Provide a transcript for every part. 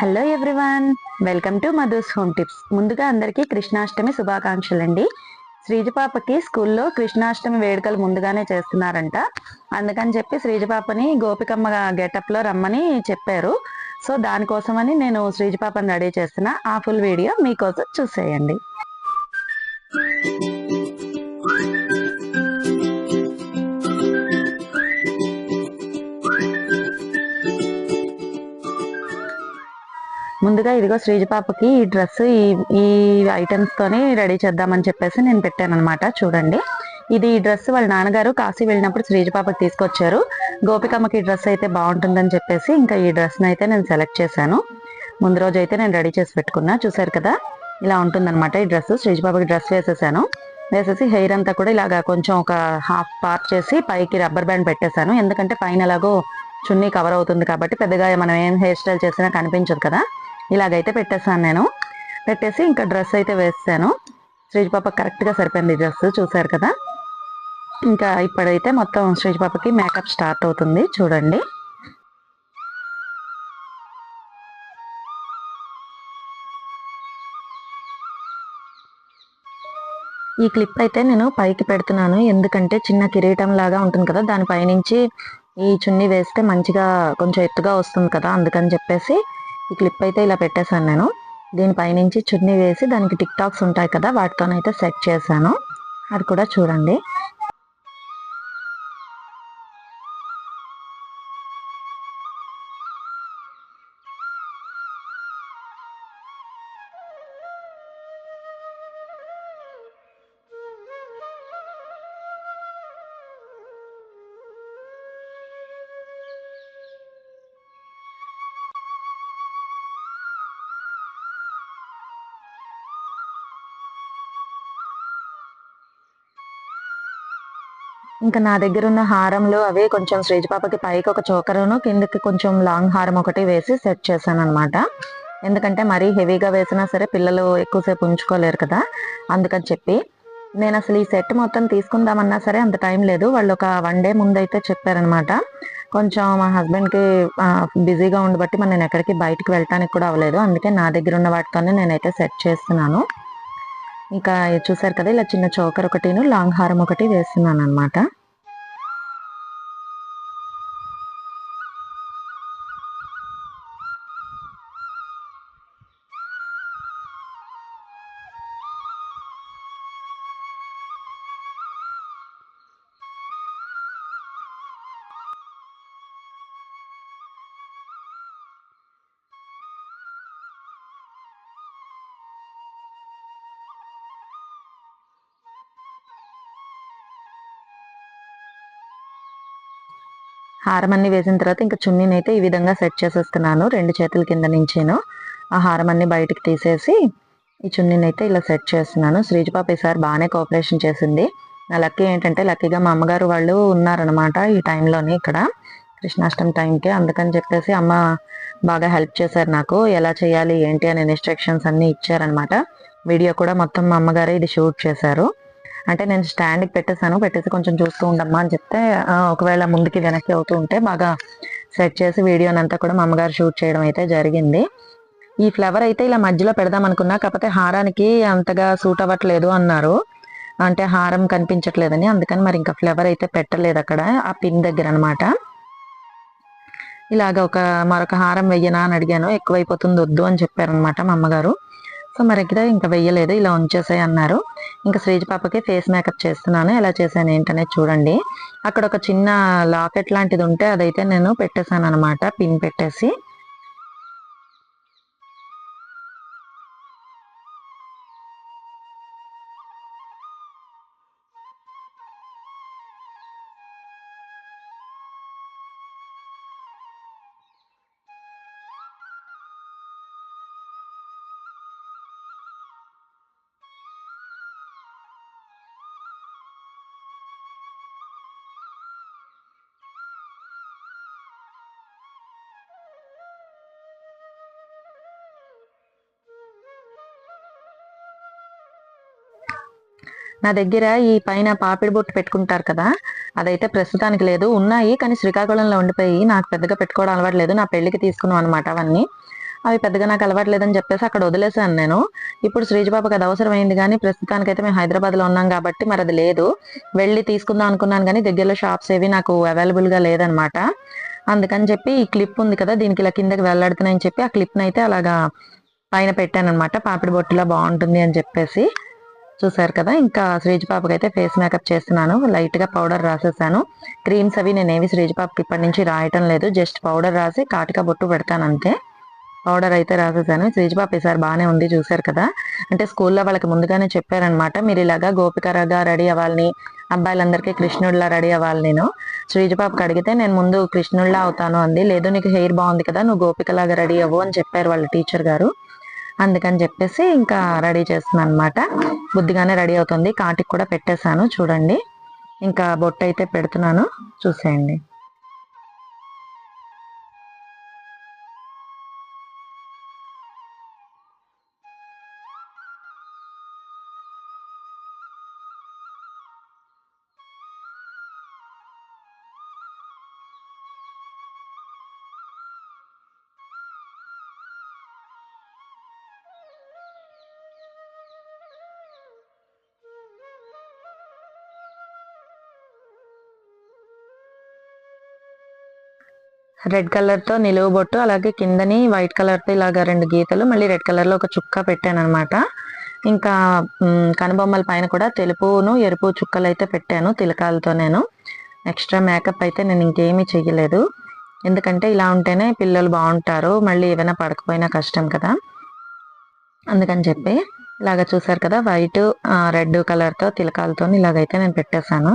Hello everyone, welcome to Madhu's home tips. ముందుగా అందరికీ కృష్ణాష్టమి శుభాకాంక్షలు అండి. శ్రీజ పాపకి స్కూల్లో కృష్ణాష్టమి వేడుకలు ముందుగానే చేస్తున్నారంట. అందుకని చెప్పి శ్రీజ పాపని గోపికమ్మ గెటప్ లో రమ్మని చెప్పారు. సో దానికోసమని నేను శ్రీజ పాపని రెడీ చేస్తున్నా. ఆ ఫుల్ వీడియో మీకోసం చూసేయండి. ముందుగా ఇదిగో శ్రీజ పాపకి ఈ డ్రెస్ ఈ ఐటమ్స్ తోని రెడీ చేద్దామని చెప్పేసి నేను పెట్టాను అనమాట. చూడండి, ఇది ఈ డ్రెస్ వాళ్ళ నాన్నగారు కాశీ వెళ్ళినప్పుడు శ్రీజ పాపకి తీసుకొచ్చారు. గోపికమ్మకి ఈ డ్రెస్ అయితే బాగుంటుందని చెప్పేసి ఇంకా ఈ డ్రెస్ అయితే నేను సెలెక్ట్ చేశాను. ముందు రోజు అయితే నేను రెడీ చేసి పెట్టుకున్నా. చూసారు కదా, ఇలా ఉంటుందన్నమాట ఈ డ్రెస్. శ్రీజ పాపకి డ్రెస్ వేసేసి హెయిర్ అంతా కూడా ఇలాగా కొంచెం ఒక హాఫ్ పార్ట్ చేసి పైకి రబ్బర్ బ్యాండ్ పెట్టేశాను. ఎందుకంటే పైన ఎలాగో చున్నీ కవర్ అవుతుంది కాబట్టి పెద్దగా మనం ఏం హెయిర్ స్టైల్ చేసినా కనిపించదు కదా. ఇలాగైతే పెట్టేశాను నేను. పెట్టేసి ఇంకా డ్రెస్ అయితే వేసాను. శ్రీజ పాప కరెక్ట్గా సరిపోయింది డ్రెస్. చూసారు కదా, ఇంకా ఇప్పుడైతే మొత్తం శ్రీజ పాపకి మేకప్ స్టార్ట్ అవుతుంది. చూడండి, ఈ క్లిప్ అయితే నేను పైకి పెడుతున్నాను ఎందుకంటే చిన్న కిరీటం లాగా ఉంటుంది కదా, దానిపైనుంచి ఈ చున్నీ వేస్తే మంచిగా కొంచెం ఎత్తుగా వస్తుంది కదా, అందుకని చెప్పేసి ఈ క్లిప్ అయితే ఇలా పెట్టేశాను నేను. దీనిపైనుంచి చున్నీ వేసి దానికి టిక్ టాక్స్ ఉంటాయి కదా, వాటితోనైతే సెట్ చేశాను. అది కూడా చూడండి. ఇంకా నా దగ్గర ఉన్న హారంలో అవే కొంచెం శ్రీజ పాపకి పైకి ఒక చోకరును కిందకి కొంచెం లాంగ్ హారం ఒకటి వేసి సెట్ చేశాను అనమాట. ఎందుకంటే మరీ హెవీగా వేసినా సరే పిల్లలు ఎక్కువసేపు ఉంచుకోలేరు కదా, అందుకని చెప్పి నేను అసలు ఈ సెట్ మొత్తం తీసుకుందామన్నా సరే అంత టైం లేదు. వాళ్ళు ఒక 1 డే ముందు అయితే చెప్పారనమాట. కొంచెం మా హస్బెండ్కి బిజీగా ఉండబట్టి మరి నేను ఎక్కడికి బయటకు వెళ్ళటానికి కూడా అవ్వలేదు. అందుకే నా దగ్గర ఉన్న వాటితోనే నేనైతే సెట్ చేస్తున్నాను. ఇంకా చూసారు కదా, ఇలా చిన్న చోకర్ ఒకటిను లాంగ్ హారం ఒకటి వేస్తున్నాను అనమాట. హారం అన్ని వేసిన తర్వాత ఇంకా చున్నీని అయితే ఈ విధంగా సెట్ చేసేస్తున్నాను 2 చేతుల కింద నుంచేను. ఆ హారం అన్ని బయటికి తీసేసి ఈ చున్నీని అయితే ఇలా సెట్ చేస్తున్నాను. శ్రీజ పాప ఈసారి బాగానే కోఆపరేషన్ చేసింది. నా లక్కీ ఏంటంటే లక్కీగా మా అమ్మగారు వాళ్ళు ఉన్నారనమాట ఈ టైంలోని, ఇక్కడ కృష్ణాష్టమి టైంకి. అందుకని చెప్పేసి అమ్మ బాగా హెల్ప్ చేశారు నాకు, ఎలా చేయాలి ఏంటి అనే ఇన్స్ట్రక్షన్స్ అన్ని ఇచ్చారనమాట. వీడియో కూడా మొత్తం మా అమ్మగారే ఇది షూట్ చేశారు. అంటే నేను స్టాండ్కి పెట్టేసి కొంచెం చూస్తూ ఉండమ్మా అని చెప్తే ఒకవేళ ముందుకి వెనక్కి అవుతూ ఉంటే బాగా సెట్ చేసి వీడియోని అంతా కూడా మా అమ్మగారు షూట్ చేయడం అయితే జరిగింది. ఈ ఫ్లవర్ అయితే ఇలా మధ్యలో పెడదాం అనుకున్నా, కాకపోతే హారానికి అంతగా సూట్ అవ్వట్లేదు అన్నారు, అంటే హారం కనిపించట్లేదని. అందుకని మరి ఇంకా ఫ్లవర్ అయితే పెట్టలేదు అక్కడ ఆ పిన్ దగ్గర అనమాట. ఇలాగ మరొక హారం వెయ్యనా అని అడిగాను. ఎక్కువైపోతుంది వద్దు అని చెప్పారనమాట మా అమ్మగారు. సో మరి ఇక్కడ ఇంకా వెయ్యలేదు, ఇలా ఉంచేసాయి అన్నారు. ఇంకా శ్రీజ పాపకి ఫేస్ మేకప్ చేస్తున్నాను. ఎలా చేశాను ఏంటనేది చూడండి. అక్కడ ఒక చిన్న లాకెట్ లాంటిది ఉంటే అదైతే నేను పెట్టేశాను అనమాట, పిన్ పెట్టేసి. నా దగ్గర ఈ పైన పాపిడి బొట్టు పెట్టుకుంటారు కదా, అదైతే ప్రస్తుతానికి లేదు. ఉన్నాయి కానీ శ్రీకాకుళంలో ఉండిపోయి నాకు పెద్దగా పెట్టుకోవడం అలవాటు లేదు. నా పెళ్లికి తీసుకున్నాం అనమాట అవన్నీ. అవి పెద్దగా నాకు అలవాట్లేదని చెప్పేసి అక్కడ వదిలేసాను నేను. ఇప్పుడు శ్రీజపాపకి అది అవసరమైంది కానీ ప్రస్తుతానికైతే మేము హైదరాబాద్లో ఉన్నాం కాబట్టి మరి అది లేదు. వెళ్ళి తీసుకుందాం అనుకున్నాను కానీ దగ్గరలో షాప్స్ ఏవి నాకు అవైలబుల్గా లేదనమాట. అందుకని చెప్పి ఈ క్లిప్ ఉంది కదా, దీనికి ఇలా కిందకి వెళ్ళాడుతున్నాయని చెప్పి ఆ క్లిప్ని అయితే అలాగా పైన పెట్టాను అనమాట. పాపిడి బొట్టులా బాగుంటుంది అని చెప్పేసి. చూసారు కదా, ఇంకా శ్రీజ పాపకి అయితే ఫేస్ మేకప్ చేస్తున్నాను. లైట్ గా పౌడర్ రాసేసాను. క్రీమ్స్ అవి నేనేవి శ్రీజ పాపకి ఇప్పటి నుంచి రాయటం లేదు, జస్ట్ పౌడర్ రాసి కాటిక బొట్టు పెడతాను అంతే. పౌడర్ అయితే రాసేసాను. శ్రీజ పాప ఈసారి బాగానే ఉంది, చూసారు కదా. అంటే స్కూల్లో వాళ్ళకి ముందుగానే చెప్పారనమాట, మీరు ఇలాగా గోపికరగా రెడీ అవ్వాలని, అబ్బాయిలందరికీ కృష్ణుడిలా రెడీ అవ్వాలి. నేను శ్రీజ పాపకి అడిగితే నేను ముందు కృష్ణుడిలా అవుతాను అంది. లేదు నీకు హెయిర్ బాగుంది కదా, నువ్వు గోపికలాగా రెడీ అవ్వు అని చెప్పారు వాళ్ళ టీచర్ గారు. అందుకని చెప్పేసి ఇంకా రెడీ చేస్తున్నాను అనమాట. బుద్ధిగానే రెడీ అవుతుంది. కాటికి కూడా పెట్టేశాను చూడండి. ఇంకా బొట్టు అయితే పెడుతున్నాను, చూసేయండి. రెడ్ కలర్ తో నిలువు బొట్టు, అలాగే కిందని వైట్ కలర్ తో ఇలాగ 2 గీతలు, మళ్ళీ రెడ్ కలర్ లో ఒక చుక్క పెట్టాను అనమాట. ఇంకా కనుబొమ్మల పైన కూడా తెలుపును ఎరుపు చుక్కలు అయితే పెట్టాను తిలకాలతో. నేను ఎక్స్ట్రా మేకప్ అయితే నేను ఇంకేమీ చెయ్యలేదు, ఎందుకంటే ఇలా ఉంటేనే పిల్లలు బాగుంటారు, మళ్ళీ ఏమైనా పడకపోయినా కష్టం కదా. అందుకని చెప్పి ఇలాగ చూసారు కదా, వైట్ రెడ్ కలర్ తో తిలకాలతో ఇలాగైతే నేను పెట్టేశాను.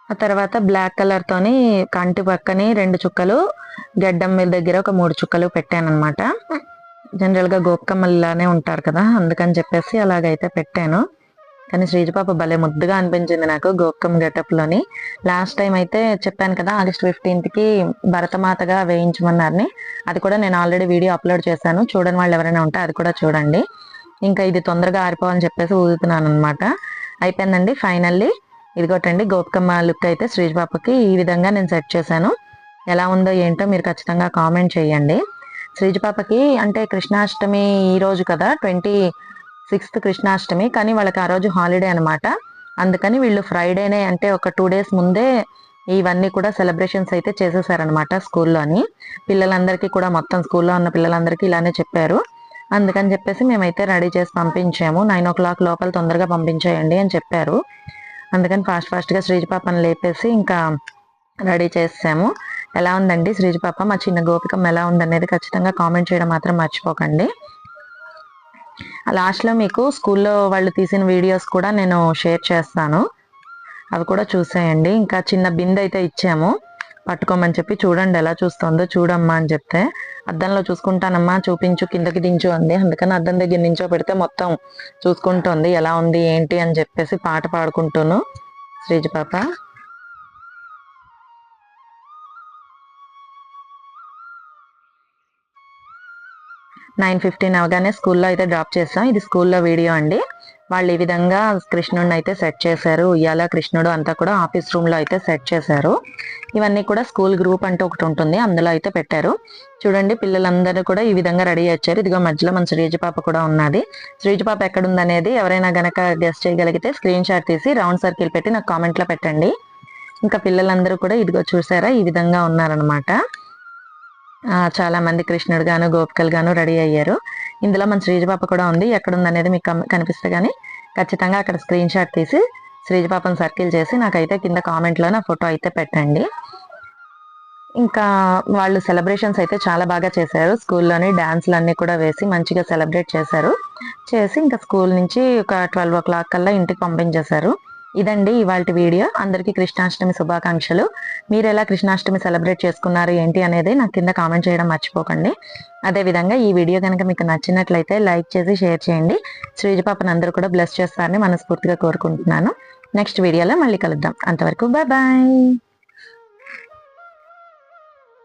ఆ తర్వాత బ్లాక్ కలర్ తోని కంటి పక్కని 2 చుక్కలు, గడ్డం మీద దగ్గర ఒక 3 చుక్కలు పెట్టాను అనమాట. జనరల్ గా గోపికమ్మలానే ఉంటారు కదా, అందుకని చెప్పేసి అలాగైతే పెట్టాను. కానీ శ్రీజపాప భలే ముద్దుగా అనిపించింది నాకు గోపికమ్మ గెటప్ లోని. లాస్ట్ టైం అయితే చెప్పాను కదా, ఆగస్ట్ 15th కి భరతమాతగా వేయించమన్నారని, అది కూడా నేను ఆల్రెడీ వీడియో అప్లోడ్ చేశాను. చూడని వాళ్ళు ఎవరైనా ఉంటే అది కూడా చూడండి. ఇంకా ఇది తొందరగా ఆరిపోవాలని చెప్పేసి ఊదుతున్నాను అనమాట. అయిపోయిందండి ఫైనల్లీ. ఇదిగోటండి గోపికమ్మ లుక్ అయితే శ్రీజపాపకి ఈ విధంగా నేను సెట్ చేశాను. ఎలా ఉందో ఏంటో మీరు ఖచ్చితంగా కామెంట్ చేయండి. శ్రీజపాపకి అంటే కృష్ణాష్టమి ఈ రోజు కదా, 26th కృష్ణాష్టమి, కానీ వాళ్ళకి ఆ రోజు హాలిడే అనమాట. అందుకని వీళ్ళు ఫ్రైడేనే, అంటే ఒక 2 days ముందే ఇవన్నీ కూడా సెలబ్రేషన్స్ అయితే చేసేసారనమాట స్కూల్లోని. పిల్లలందరికీ కూడా, మొత్తం స్కూల్లో ఉన్న పిల్లలందరికీ ఇలానే చెప్పారు. అందుకని చెప్పేసి మేమైతే రెడీ చేసి పంపించాము. 9 o'clock లోపల తొందరగా పంపించేయండి అని చెప్పారు. అందుకని ఫాస్ట్ గా శ్రీజపాపని లేపేసి ఇంకా రెడీ చేసాము. ఎలా ఉందండి శ్రీజపాప, మా చిన్న గోపికమ్మ ఎలా ఉందనేది ఖచ్చితంగా కామెంట్ చేయడం మాత్రం మర్చిపోకండి. లాస్ట్లో మీకు స్కూల్లో వాళ్ళు తీసిన వీడియోస్ కూడా నేను షేర్ చేస్తాను, అవి కూడా చూసేయండి. ఇంకా చిన్న బిందె అయితే ఇచ్చాము పట్టుకోమని చెప్పి, చూడండి ఎలా చూస్తుందో, చూడమ్మా అని చెప్తే అద్దంలో చూసుకుంటానమ్మా, చూపించు, కిందకి దించు అంది. అందుకని అద్దం దగ్గర నించో పెడితే మొత్తం చూసుకుంటుంది ఎలా ఉంది ఏంటి అని చెప్పేసి, పాట పాడుకుంటూను శ్రీజ పాప. 9:15 అవగానే స్కూల్లో అయితే డ్రాప్ చేసాం. ఇది స్కూల్లో వీడియో అండి. వాళ్ళు ఈ విధంగా కృష్ణుడిని అయితే సెట్ చేశారు. ఉయ్యాల కృష్ణుడు అంతా కూడా ఆఫీస్ రూమ్ లో అయితే సెట్ చేశారు. ఇవన్నీ కూడా స్కూల్ గ్రూప్ అంటే ఒకటి ఉంటుంది, అందులో అయితే పెట్టారు. చూడండి పిల్లలందరూ కూడా ఈ విధంగా రెడీ అయ్యారు. ఇదిగో మధ్యలో మన శ్రీజ పాప కూడా ఉన్నది. శ్రీజ పాప ఎక్కడుందనేది ఎవరైనా గనక గెస్ట్ చేయగలిగితే స్క్రీన్ షాట్ తీసి రౌండ్ సర్కిల్ పెట్టి నాకు కామెంట్ లో పెట్టండి. ఇంకా పిల్లలందరూ కూడా ఇదిగో చూసారా ఈ విధంగా ఉన్నారనమాట. చాలా మంది కృష్ణుడు గాను గోపికలు గాను రెడీ అయ్యారు. ఇందులో మన శ్రీజ పాప కూడా ఉంది. ఎక్కడుంది అనేది మీకు కనిపిస్తే కానీ ఖచ్చితంగా అక్కడ స్క్రీన్ షాట్ తీసి శ్రీజ పాపను సర్కిల్ చేసి నాకైతే కింద కామెంట్లో నా ఫోటో అయితే పెట్టండి. ఇంకా వాళ్ళు సెలబ్రేషన్స్ అయితే చాలా బాగా చేశారు. స్కూల్లోని డాన్స్లు అన్నీ కూడా వేసి మంచిగా సెలబ్రేట్ చేశారు. చేసి ఇంకా స్కూల్ నుంచి ఒక 12 o'clock కల్లా ఇంటికి పంపించేశారు. ఇదండి ఇవాళ వీడియో. అందరికీ కృష్ణాష్టమి శుభాకాంక్షలు. మీరు ఎలా కృష్ణాష్టమి సెలబ్రేట్ చేసుకున్నారు ఏంటి అనేది నాకు కింద కామెంట్ చేయడం మర్చిపోకండి. అదేవిధంగా ఈ వీడియో కనుక మీకు నచ్చినట్లయితే లైక్ చేసి షేర్ చేయండి. శ్రీజ పాపను అందరూ కూడా బ్లెస్ చేస్తారని మనస్ఫూర్తిగా కోరుకుంటున్నాను. నెక్స్ట్ వీడియోలో మళ్ళీ కలుద్దాం. అంతవరకు బాయ్ బాయ్.